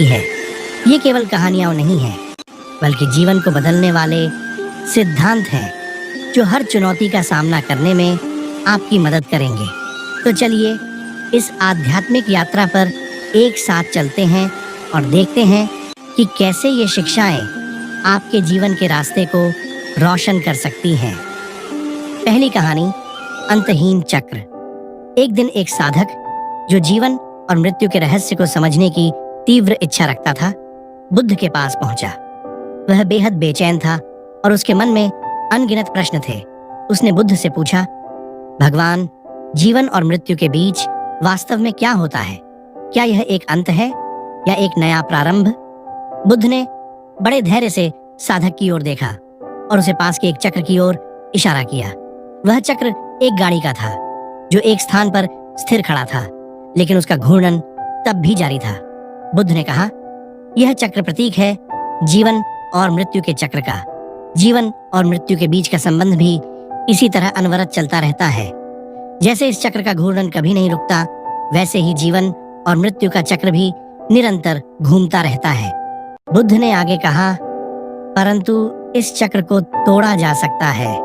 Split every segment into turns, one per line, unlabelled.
है। ये केवल कहानियां नहीं हैं, बल्कि जीवन को बदलने वाले सिद्धांत हैं जो हर चुनौती का सामना करने में आपकी मदद करेंगे। तो चलिए इस आध्यात्मिक यात्रा पर एक साथ चलते हैं और देखते हैं कि कैसे ये शिक्षाएं आपके जीवन के रास्ते को रोशन कर सकती हैं। पहली कहानी, अंतहीन चक्र। एक दिन एक साधक जो जीवन और मृत्यु के रहस्य को समझने की तीव्र इच्छा रखता था, बुद्ध के पास पहुंचा। वह बेहद बेचैन था और उसके मन में अनगिनत प्रश्न थे। उसने बुद्ध से पूछा, भगवान, जीवन और मृत्यु के बीच वास्तव में क्या होता है? क्या यह एक अंत है या एक नया प्रारंभ? बुद्ध ने बड़े धैर्य से साधक की ओर देखा और उसे पास के एक चक्र की ओर इशारा किया। वह चक्र एक गाड़ी का था जो एक स्थान पर स्थिर खड़ा था, लेकिन उसका घूर्णन तब भी जारी था। बुद्ध ने कहा, यह चक्र प्रतीक है जीवन और मृत्यु के चक्र का। जीवन और मृत्यु के बीच का संबंध भी इसी तरह अनवरत चलता रहता है। जैसे इस चक्र का घूर्णन कभी नहीं रुकता, वैसे ही जीवन और मृत्यु का चक्र भी निरंतर घूमता रहता है। बुद्ध ने आगे कहा, परंतु इस चक्र को तोड़ा जा सकता है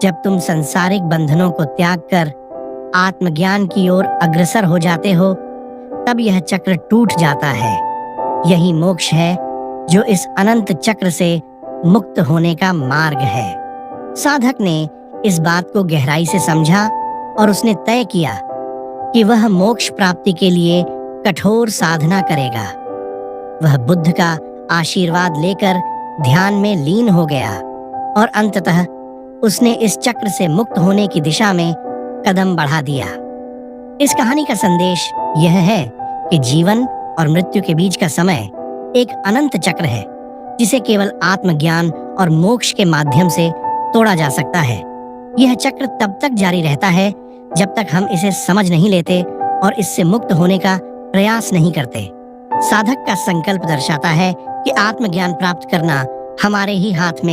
जब तुम सांसारिक बंधनों को त्याग कर आत्मज्ञान की ओर अग्रसर हो जाते हो, तब यह चक्र टूट जाता है। यही मोक्ष है जो इस अनंत चक्र से मुक्त होने का मार्ग है। साधक ने इस बात को गहराई से समझा और उसने तय किया कि वह मोक्ष प्राप्ति के लिए कठोर साधना करेगा। वह बुद्ध का आशीर्वाद लेकर ध्यान में लीन हो गया और अंततः उसने इस चक्र से मुक्त होने की दिशा में कदम बढ़ा दिया। इस कहानी का संदेश यह है कि जीवन और मृत्यु के बीच का समय एक अनंत चक्र है जिसे केवल आत्मज्ञान और मोक्ष के माध्यम से तोड़ा जा सकता है। यह चक्र तब तक जारी रहता है जब तक हम इसे समझ नहीं लेते और इससे मुक्त होने का प्रयास नहीं करते। साधक का संकल्प दर्शाता है कि आत्मज्ञान प्राप्त करना हमारे ही हाथ में है।